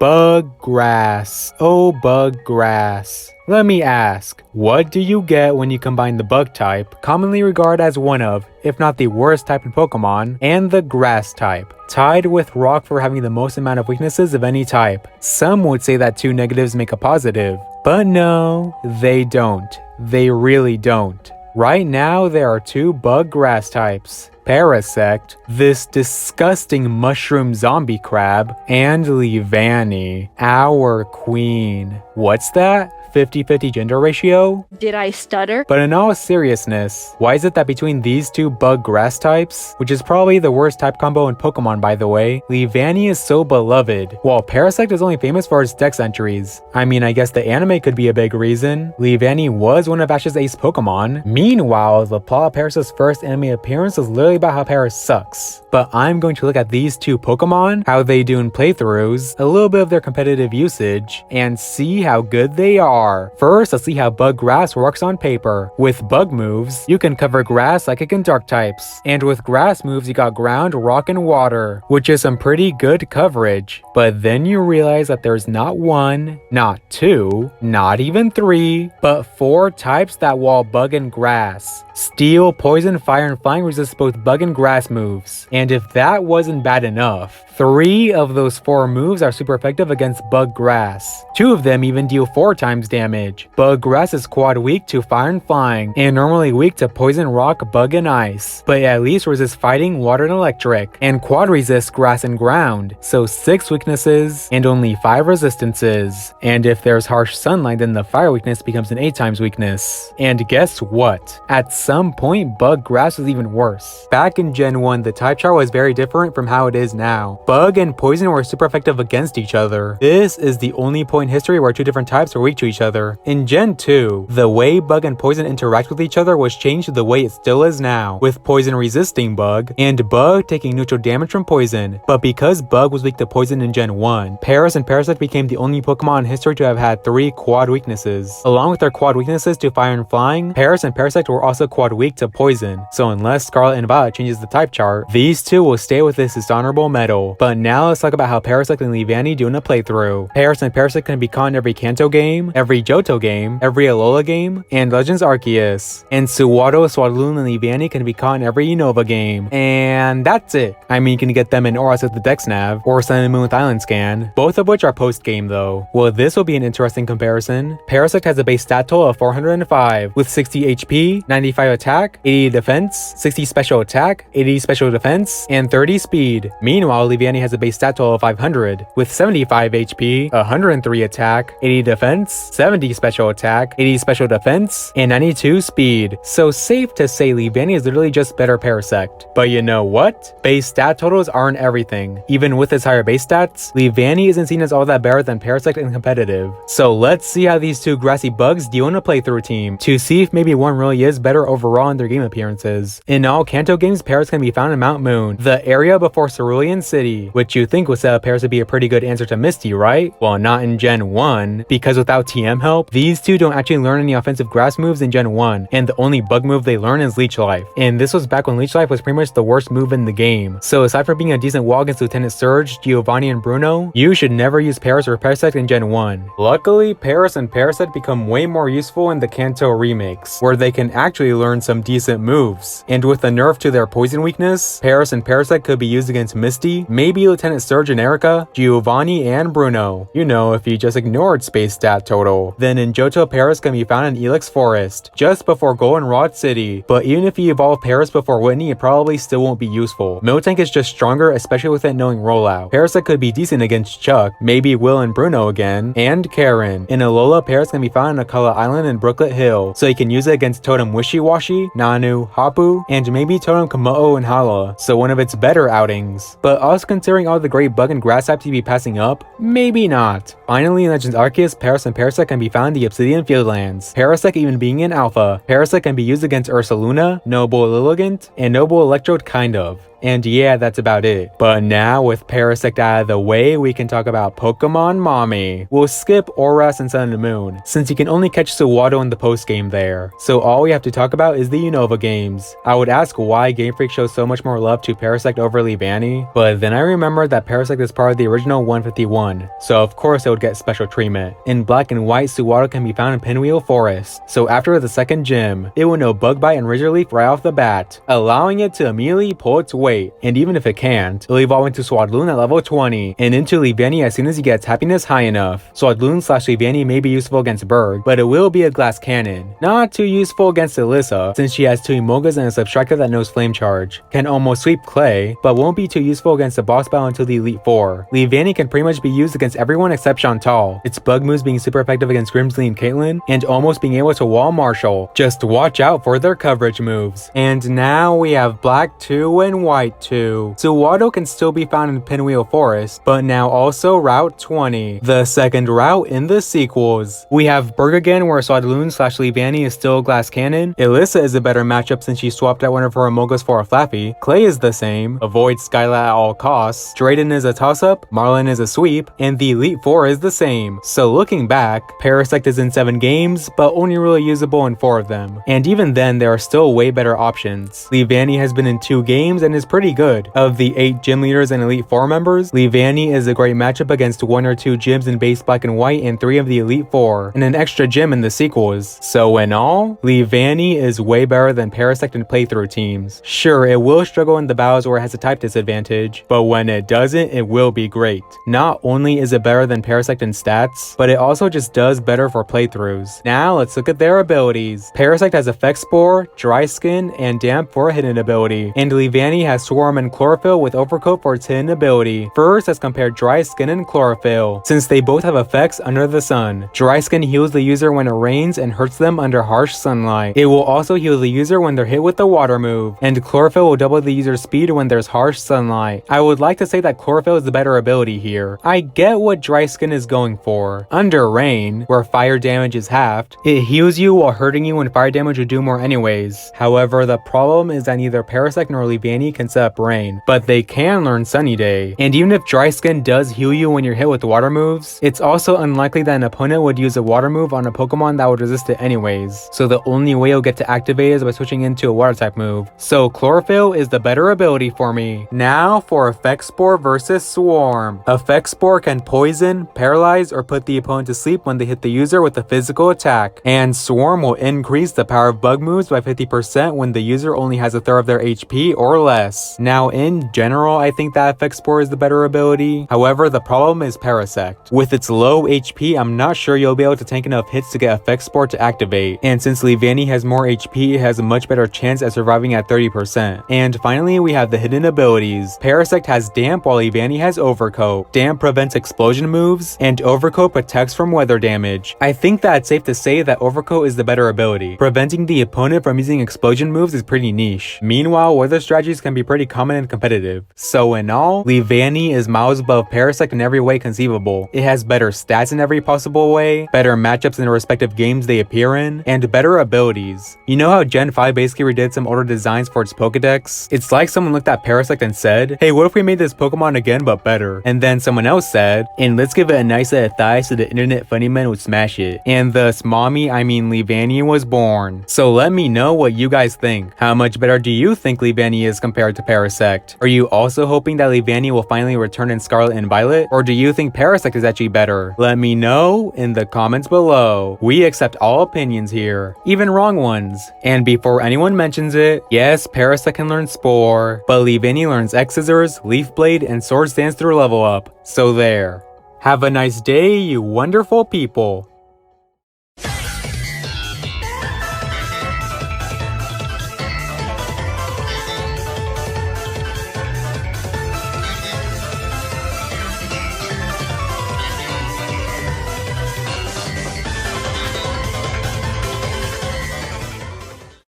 Bug grass. Oh, bug grass. Let me ask, what do you get when you combine the bug type, commonly regarded as one of, if not the worst type in Pokemon, and the grass type, tied with rock for having the most amount of weaknesses of any type? Some would say that two negatives make a positive, but no, they don't. They really don't. Right now, there are two bug grass types. Parasect, this disgusting mushroom zombie crab, and Leavanny, our queen. What's that? 50-50 gender ratio? Did I stutter? But in all seriousness, why is it that between these two bug grass types, which is probably the worst type combo in Pokemon by the way, Leavanny is so beloved, while Parasect is only famous for its dex entries? I mean, I guess the anime could be a big reason. Leavanny was one of Ash's ace Pokemon. Meanwhile, the plot of Parasect's first anime appearance is literally about how Paras sucks. But I'm going to look at these two Pokemon, how they do in playthroughs, a little bit of their competitive usage, and see how good they are. First, let's see how bug grass works on paper. With bug moves, you can cover grass, psychic, and dark types. And with grass moves, you got ground, rock, and water, which is some pretty good coverage. But then you realize that there's not one, not two, not even three, but four types that wall bug and grass. Steel, poison, fire, and flying resist both bug and grass moves. And if that wasn't bad enough, 3 of those 4 moves are super effective against bug grass. 2 of them even deal 4 times damage. Bug grass is quad weak to fire and flying, and normally weak to poison, rock, bug, and ice, but it at least resists fighting, water, and electric, and quad resists grass and ground, so 6 weaknesses and only 5 resistances. And if there's harsh sunlight, then the fire weakness becomes an 8 times weakness. And guess what? At some point, bug grass was even worse. Back in Gen 1, the type chart was very different from how it is now. Bug and poison were super effective against each other. This is the only point in history where 2 different types were weak to each other. In Gen 2, the way bug and poison interact with each other was changed to the way it still is now, with poison resisting bug, and bug taking neutral damage from poison. But because bug was weak to poison in Gen 1, Paras and Parasect became the only Pokemon in history to have had 3 quad weaknesses. Along with their quad weaknesses to fire and flying, Paras and Parasect were also quad weak to poison. So unless Scarlet and Violet changes the type chart, these 2 will stay with this dishonorable medal. But now let's talk about how Parasect and Leavanny do in a playthrough. Paras and Parasect can be caught in every Kanto game, every Johto game, every Alola game, and Legends Arceus. And Suwato, Swadloon, and Leavanny can be caught in every Unova game. And that's it. I mean, you can get them in Oras with the Dex Nav, or Sun and Moon with Island Scan, both of which are post-game though. Well, this will be an interesting comparison. Parasect has a base stat total of 405, with 60 HP, 95 attack, 80 defense, 60 special attack, 80 special defense, and 30 speed. Meanwhile, Leavanny has a base stat total of 500, with 75 HP, 103 attack, 80 defense, 70 special attack, 80 special defense, and 92 speed. So safe to say Leavanny is literally just better Parasect. But you know what? Base stat totals aren't everything. Even with its higher base stats, Leavanny isn't seen as all that better than Parasect in competitive. So let's see how these 2 grassy bugs deal in a playthrough team, to see if maybe one really is better overall in their game appearances. In all Kanto games, Paras can be found in Mount Moon, the area before Cerulean City, which you think would set up Paras to be a pretty good answer to Misty, right? Well, not in Gen 1, because without TM help, these 2 don't actually learn any offensive grass moves in Gen 1, and the only bug move they learn is Leech Life. And this was back when Leech Life was pretty much the worst move in the game. So aside from being a decent wall against Lieutenant Surge, Giovanni, and Bruno, you should never use Paras or Parasect in Gen 1. Luckily, Paras and Parasect become way more useful in the Kanto remakes, where they can actually learn some decent moves. And with a nerf to their poison weakness, Paras and Parasect could be used against Misty, maybe Lieutenant Surge and Erica, Giovanni, and Bruno. You know, if you just ignored space stat total. Then in Johto, Paras can be found in Elix Forest, just before Goldenrod City. But even if you evolve Paras before Whitney, it probably still won't be useful. Miltank is just stronger, especially with it knowing rollout. Parasect could be decent against Chuck, maybe Will and Bruno again, and Karen. In Alola, Paras can be found in Akala Island and Brooklet Hill, so you can use it against Totem Wishy-Washy, Nanu, Hapu, and maybe Totem Komodo and Hala, so one of its better outings. But us considering all the great bug and grass types to be passing up, maybe not. Finally, in Legends Arceus, Paras and Parasect can be found in the Obsidian Fieldlands. Parasect even being in Alpha. Parasect can be used against Ursaluna, Noble Lilligant, and Noble Electrode kind of. And yeah, that's about it. But now with Parasect out of the way, we can talk about Pokemon Mommy. We'll skip Oras and Sun and Moon, since you can only catch Suwato in the post game there. So all we have to talk about is the Unova games. I would ask why Game Freak shows so much more love to Parasect over Leavanny, but then I remembered that Parasect is part of the original 151, so of course it would get special treatment. In Black and White, Suwato can be found in Pinwheel Forest, so after the second gym, it will know Bug Bite and Razor Leaf right off the bat, allowing it to immediately pull its weight, and even if it can't, it'll evolve into Swadloon at level 20, and into Leavanny as soon as he gets happiness high enough. Swadloon/Leavanny may be useful against Berg, but it will be a glass cannon. Not too useful against Alyssa, since she has 2 Emolgas and a Subtractor that knows Flame Charge. Can almost sweep Clay, but won't be too useful against the boss battle until the Elite Four. Leavanny can pretty much be used against everyone except Chantal, its bug moves being super effective against Grimsley and Caitlyn, and almost being able to wall Marshall. Just watch out for their coverage moves. And now we have Black 2 and White 2. Suwato can still be found in Pinwheel Forest, but now also Route 20, the second route in the sequels. We have Berg again, where Swadloon/Leavanny is still a glass cannon. Alyssa is a better matchup since she swapped out one of her Emolgas for a Flappy. Clay is the same. Avoid Skyla at all costs. Drayden is a toss-up. Marlin is a sweep. And the Elite Four is the same. So looking back, Parasect is in 7 games, but only really usable in 4 of them. And even then, there are still way better options. Leavanny has been in 2 games and is pretty good. Of the 8 gym leaders and Elite Four members, Leavanny is a great matchup against 1 or 2 gyms in base Black and White and 3 of the Elite Four, and an extra gym in the sequels. So in all, Leavanny is way better than Parasect in playthrough teams. Sure, it will struggle in the battles where it has a type disadvantage, but when it doesn't, it will be great. Not only is it better than Parasect in stats, but it also just does better for playthroughs. Now let's look at their abilities. Parasect has Effect Spore, Dry Skin, and Damp for a hidden ability, and Leavanny has Swarm and Chlorophyll with Overcoat for its hidden ability. First, let's compare Dry Skin and Chlorophyll, since they both have effects under the sun. Dry Skin heals the user when it rains and hurts them under harsh sunlight. It will also heal the user when they're hit with the water move, and Chlorophyll will double the user's speed when there's harsh sunlight. I would like to say that Chlorophyll is the better ability here. I get what Dry Skin is going for. Under rain, where fire damage is halved, it heals you while hurting you when fire damage would do more anyways. However, the problem is that neither Parasect nor Leavanny can set up rain, but they can learn Sunny Day. And even if Dry Skin does heal you when you're hit with water moves, it's also unlikely that an opponent would use a water move on a Pokemon that would resist it anyways. So the only way you'll get to activate is by switching into a water type move. So Chlorophyll is the better ability for me. Now for Effect Spore versus Swarm. Effect Spore can poison, paralyze, or put the opponent to sleep when they hit the user with a physical attack. And Swarm will increase the power of bug moves by 50% when the user only has a third of their HP or less. Now in general, I think that Effect Spore is the better ability. However, the problem is Parasect. With its low HP, I'm not sure you'll be able to tank enough hits to get Effect Spore to activate. And since Leavanny has more HP, it has a much better chance at surviving at 30%. And finally, we have the hidden abilities. Parasect has Damp while Leavanny has Overcoat. Damp prevents explosion moves, and Overcoat protects from weather damage. I think that it's safe to say that Overcoat is the better ability. Preventing the opponent from using explosion moves is pretty niche. Meanwhile, weather strategies can be pretty common and competitive. So in all, Leavanny is miles above Parasect in every way conceivable. It has better stats in every possible way, better matchups in the respective games they appear in, and better abilities. You know how Gen 5 basically redid some older designs for its Pokedex? It's like someone looked at Parasect and said, hey, what if we made this Pokemon again but better? And then someone else said, and let's give it a nice set of thighs so the internet funny men would smash it. And thus Leavanny was born. So let me know what you guys think. How much better do you think Leavanny is compared to Parasect? Are you also hoping that Leavanny will finally return in Scarlet and Violet? Or do you think Parasect is actually better? Let me know in the comments below. We accept all opinions here, even wrong ones. And before anyone mentions it, yes, Parasect can learn Spore, but Leavanny learns X-Scissors, Leaf Blade, and Swords Dance through level up. So there. Have a nice day, you wonderful people.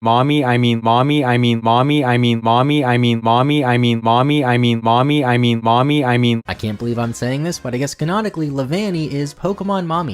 Mommy, I mean, I can't believe I'm saying this, but I guess canonically, Leavanny is Pokemon Mommy.